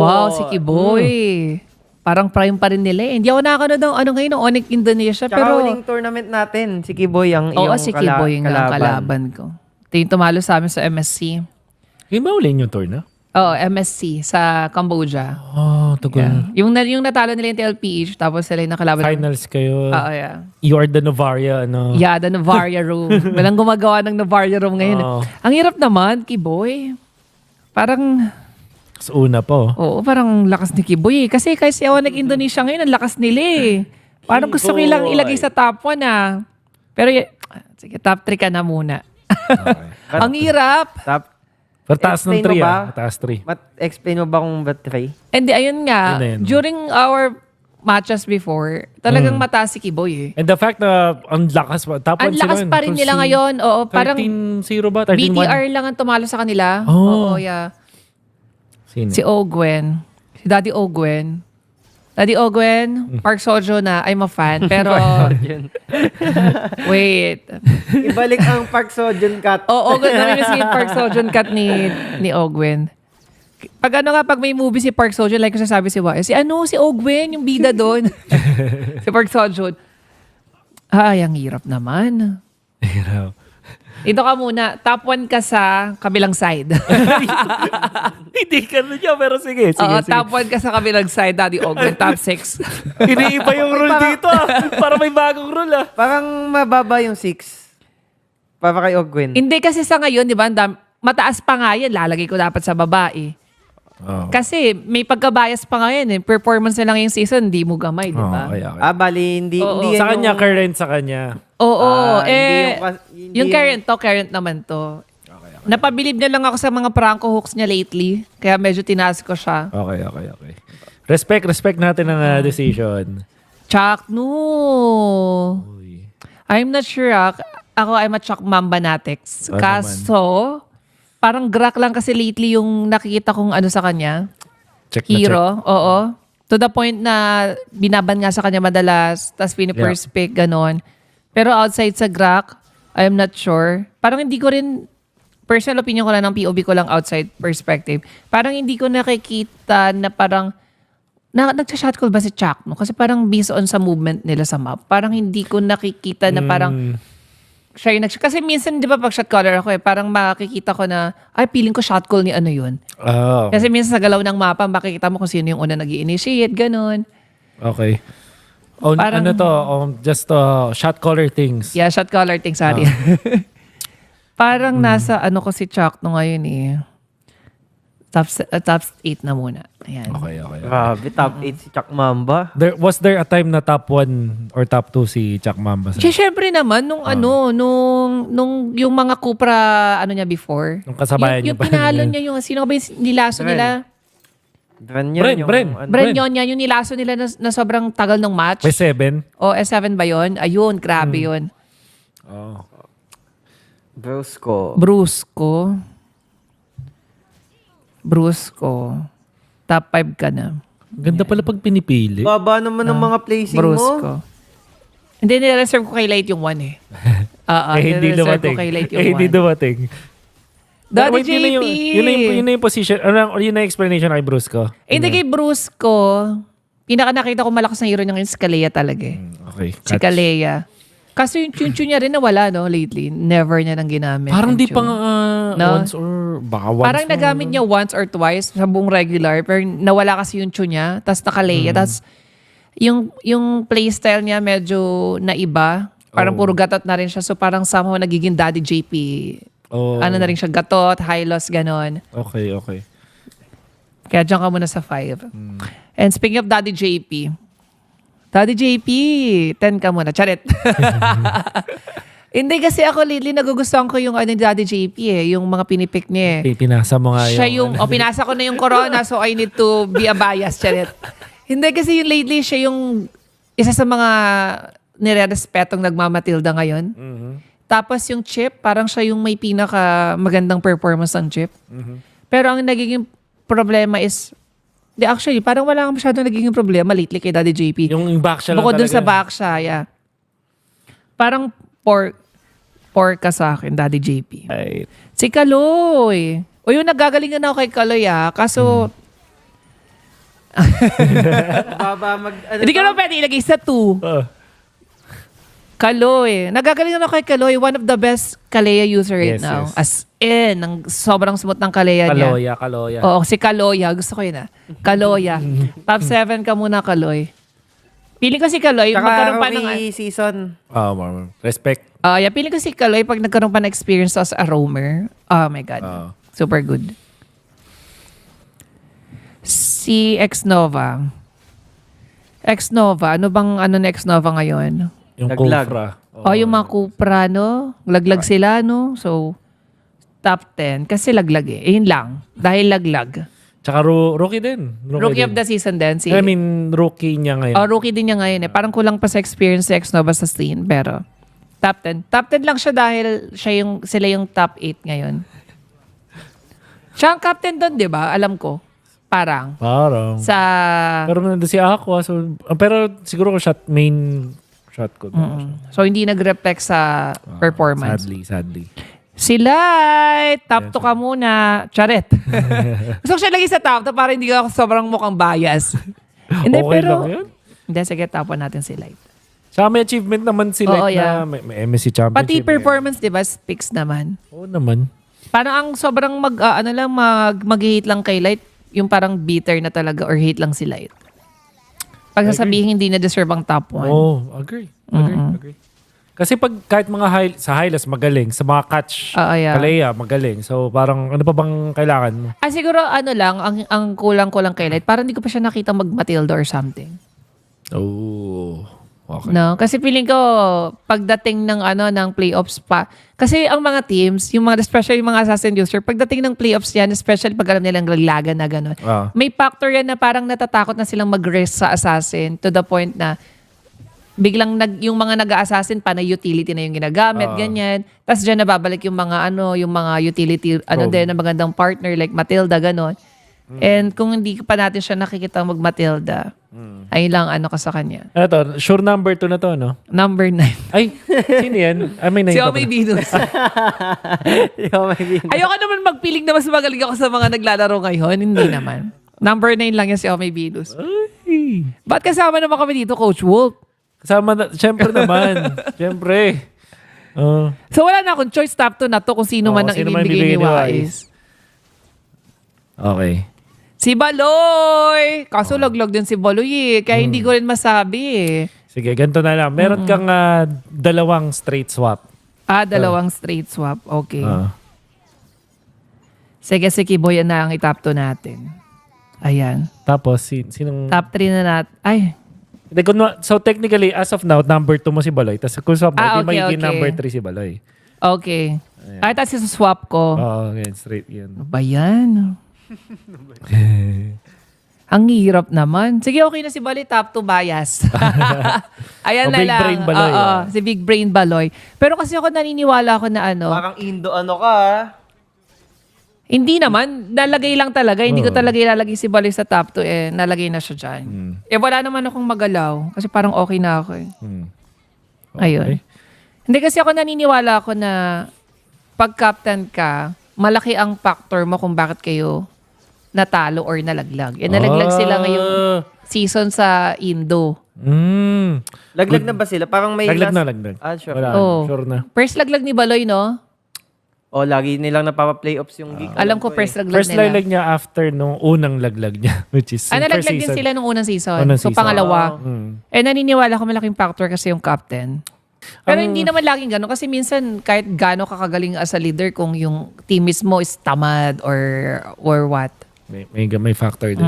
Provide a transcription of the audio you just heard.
Wow, si Kiboy. Parang prime pa rin nila eh. Hindi ako nakakanood ng ngayon, ng Onyx Indonesia. Tsaka Pero, huling tournament natin, si Kiboy ang oo, iyong si Kiboy yung kalaban ko. Ito yung tumalo sa amin sa MSC. Yung ba ulit yung tour na? Oo, MSC sa Cambodia. Oh, tagal. Yeah. Yung natalo nila yung TLPH, tapos sila yung nakalaban. Finals kayo. Oo, yeah. You are the Novaria, ano? Yeah, the Navaria Room. Walang gumagawa ng Navaria Room ngayon. Oo. Ang hirap naman, Kiboy. Parang, Sa una po. oo, parang lakas ni Kiboy eh. Kasi si Onyx Indonesia ngayon, ang lakas nila eh. Parang gusto ko ilang ilagay sa top 1 ah. Pero, sige, top 3 ka na muna. Ang hirap. Pero taas ng Explain mo 3 ba? Taas 3. Explain mo ba kung ba't 3? Hindi, ayun nga. Yun na yun. During our matches before, talagang mataas si Kiboy eh. And the fact na ang lakas pa. Top 1 Ang lakas pa rin nila ngayon. Oo, parang 13-0 ba? 13-1? BTR lang ang tumalo sa kanila. Oh. Oo, yeah. Sino? Si Ogwen. Si Daddy Ogwen. Daddy Ogwen, Park Sojo na. I'm a fan. Pero, wait. Ibalik ang Park Sojun Cut. Oo, Ogwen. Namimiss ko yung Park Sojo cut ni Ogwen. Pag may movie si Park Sojo, like ko sasabi si Wa, si Ogwen, yung bida doon. Si Park Sojo. Ay, ang hirap naman. Hirap. Ito ka muna. Top 1 ka sa kabilang side. Hindi ka na niya, pero sige. Oo, top 1 ka sa kabilang side, Daddy Ogwen. Top 6. Iniiba yung rule dito Para may bagong rule Parang mababa yung 6. Para kay Ogwen. Hindi kasi sa ngayon, di ba, mataas pa nga yan. Lalagay ko dapat sa babae. Oh. Kasi may pagka-bias pa nga yan eh. Performance na lang yung season, hindi mo gamay, di ba? Okay, okay. Bali, hindi yan Sa kanya, yung- current sa kanya. Oo, hindi hindi yung current naman to. Napabilib na lang ako sa mga pranko hooks niya lately. Kaya medyo tinaas ko siya. Okay. Respect natin ang decision. Chuck, no. I'm not sure. Ako, I'm a Chuck Mambanatics. Ano Kaso, parang grak lang kasi lately yung nakikita kong ano sa kanya. Check na check. Hero, oo. To the point na binaban nga sa kanya madalas, tapos pinipirst pick, ganon. Pero outside sa Grak, I'm not sure. Parang hindi ko rin, personal opinion ko lang ng POV ko lang outside perspective. Parang hindi ko nakikita na parang, nagsa-shot call ba si Chuck? No? Kasi parang based on sa movement nila sa map, parang hindi ko nakikita na parang, siya yung kasi minsan, di ba, pag shot caller ako parang makikita ko na, feeling ko shot call ni ano yun. Oh, Kasi minsan sa galaw ng mapa, makikita mo kung sino yung una nag-i-initiate, ganun. okay. Parang- ano to? Just shot caller things. Yeah, shot caller thing, sorry. Parang nasa ano ko si Chuck no ngayon eh. Top 8 na muna. Ayan. Okay. Grabe, top 8 si Chuck Mamba. Was there a time na top 1 or top 2 si Chuck Mamba? Syempre naman, nung yung mga Cupra, ano niya before. Nung kasabayan niya yung pa. pinalo niya yung, sino ba yung nilaso nila? Bren. Bren yun yan, yung nilaso nila na sobrang tagal ng match. May 7? O, S7 ba yun? Ayun, grabe yun. Oh. Brusco. Top 5 ka na. Ganda pala pag pinipili. Baba naman ng mga placing Brusco. mo. Hindi, nireserve ko kay Light yung 1 eh. Hindi nireserve dumating. ko kay Light yung 1. Hindi dumating. Daddy Wait, JP! Yun na yung position. Yun na yung explanation kay Brusco. Hindi kay Brusco, pinaka nakita ko malakas na hero niya ngayon si Kalea talaga eh. Okay. Si Kalea. Kaso yung tune niya rin nawala no lately. Never niya nang ginamit. Parang yung di pa tune. nga No? once or baka once. Parang nagamit niya once or twice sa buong regular pero nawala kasi yung tune niya. Tapos nakalaya. Tapos yung playstyle niya medyo naiba. Parang puro gatot na rin siya. So parang somehow nagiging Daddy JP. Oh. Ano na rin siya, gatot, high loss, ganon. Okay. Kaya dyan ka muna sa 5. And speaking of Daddy JP, 10 ka muna. Charit. Hindi kasi ako lately nagugustuhan ko yung ni Daddy JP yung mga pinipick niya Pinasa mo nga Siya yung, pinasa ko na yung corona so I need to be a bias, charit. Hindi kasi yung lately siya yung isa sa mga nire-respetong nagmamatilda ngayon. Tapos yung Chip, parang siya yung may pinaka magandang performance ng Chip. Pero ang nagiging problema is, actually, parang wala kang masyadong nagiging problema lately kay Daddy JP. Yung back siya lang Bukod dun talaga. sa back siya, yeah. Parang poor ka sa akin, Daddy JP. Right. Si Kaloy. O yung nagagalingan ako kay Kaloy Kaso, Hindi ka naman pwede ilagay sa 2. Kaloy. Nagagaling naman kay Kaloy. One of the best Kalea user right Yes, now. yes. As in, ang sobrang smooth ng Kalea niya. Kaloya. Oo, si Kaloya. Gusto ko yun Kaloya. Top 7 ka muna, Kaloy. Pili ko si Kaloy. Magkaroon pa ng... rookie season. Respect. Yeah, pili ko si Kaloy pag nagkaroon pa ng experience as a roamer. Oh my God. Super good. Si X-Nova. X-Nova. Ano bang ano na X-Nova ngayon? Yung Laglag. Cupra. Yung mga Cupra, no? Laglag sila, no? So, top 10. Kasi laglag Yun lang. Dahil laglag. Tsaka rookie din. Rookie of the season din. Si, I mean, rookie niya ngayon. rookie din niya ngayon Parang kulang pa sa experience si X-Nova sa scene. Pero, top 10. Top 10 lang siya dahil sila yung top 8 ngayon. Siya ang captain doon, di ba? Alam ko. Parang. Sa... Pero nandun si Aqua. So, pero siguro main shot ko. So, hindi nag-reflect sa performance. Sadly. Si Light, top 2 ka muna. Charet. Gusto ko siya lagi sa top 2 para hindi ako sobrang mukhang bias. Hindi, Okay pero... lang yun. Hindi, sige, top 1 natin si Light. Saka may achievement naman si Oo, Light yeah. na may MSC Championship. Pati performance, di ba, speaks naman. Oo naman. Parang ang sobrang mag-hate lang kay Light, yung parang bitter na talaga or hate lang si Light. Pag sasabihin hindi na deserve ang top 1. Agree. Kasi pag kahit mga sa highlights magaling, sa mga catch, Yeah. Kalea magaling. So parang ano pa bang kailangan mo? Siguro lang, ang kulang-kulang kay Light, parang hindi ko pa siya nakita mag-Matilda or something. Oh. Okay. No, kasi feeling ko pagdating ng ng playoffs pa. Kasi ang mga teams, yung mga especially yung mga assassin user, pagdating ng playoffs yan, especially pag alam nilang laglagan na gano'n. May factor yan na parang natatakot na silang mag-rest sa assassin to the point na biglang yung mga nag-assassin pa na utility na yung ginagamit, ganyan. Tapos diyan nababalik yung mga yung mga utility din na magandang partner like Matilda gano'n. And kung hindi pa natin siya nakikita mag-Matilda, ay lang ka sa kanya. Ano to? Sure number 2 na to, no? Number 9. Ay, sino yan? May 9 Si pa Omay pala. Venus. Ayoko naman magpiling na mas magaling ako sa mga naglalaro ngayon. Hindi naman. Number 9 lang yan si Omay Venus. Ay. Ba't kasama naman kami dito, Coach Wolf? Kasama na, syempre naman. Syempre. So wala na akong choice top 2 na to kung sino man ang sino man ibibigay ni ibibigay ni Wais. Okay. Si Baloy! Kaso laglag din si Baloy Kaya hindi ko rin masabi Sige, ganito na lang. Meron kang 2 straight swap. Dalawang straight swap. Okay. Sige, si Kiboy na ang itop 2 natin. Ayan. Tapos, sinong... Top 3 na natin. Ay, So, technically, as of now, number 2 mo si Baloy. Tapos, kung swap mo, di magiging okay. number 3 si Baloy. okay. Ay, tapos swap ko. Oo, yan. Straight yan. Ano ba yan? Ang hirap naman. Sige, okay na si Baloy. Top 2 bias. Ayan na Big lang. Brain Baloy, Oo, si Big Brain Baloy. Pero kasi ako naniniwala ako na Parang Indo ka hindi naman. Nalagay lang talaga. Hindi ko talaga ilalagay si Baloy sa top 2 nalagay na siya dyan. Wala naman akong magalaw. Kasi parang okay na ako Ayun. Hindi kasi ako naniniwala ako na pag captain ka, malaki ang factor mo kung bakit kayo natalo or nalaglag. Nalaglag sila ngayong season sa Indo. Laglag na ba sila? Parang may Laglag last... na, laglag. Sure. Wala, sure na. First laglag ni Baloy, no? Lagi nilang napapa-playoffs yung gig. Alam ko first laglag First nila. laglag niya after nung unang laglag niya. Which is nalaglag first din season. sila nung unang season. Unang So, season. pangalawa. Naniniwala ko malaking factor kasi yung captain. Pero hindi naman laging gano'n. Kasi minsan, kahit gano'n kakagaling as a leader kung yung teammates mo is tamad or what. May factor din.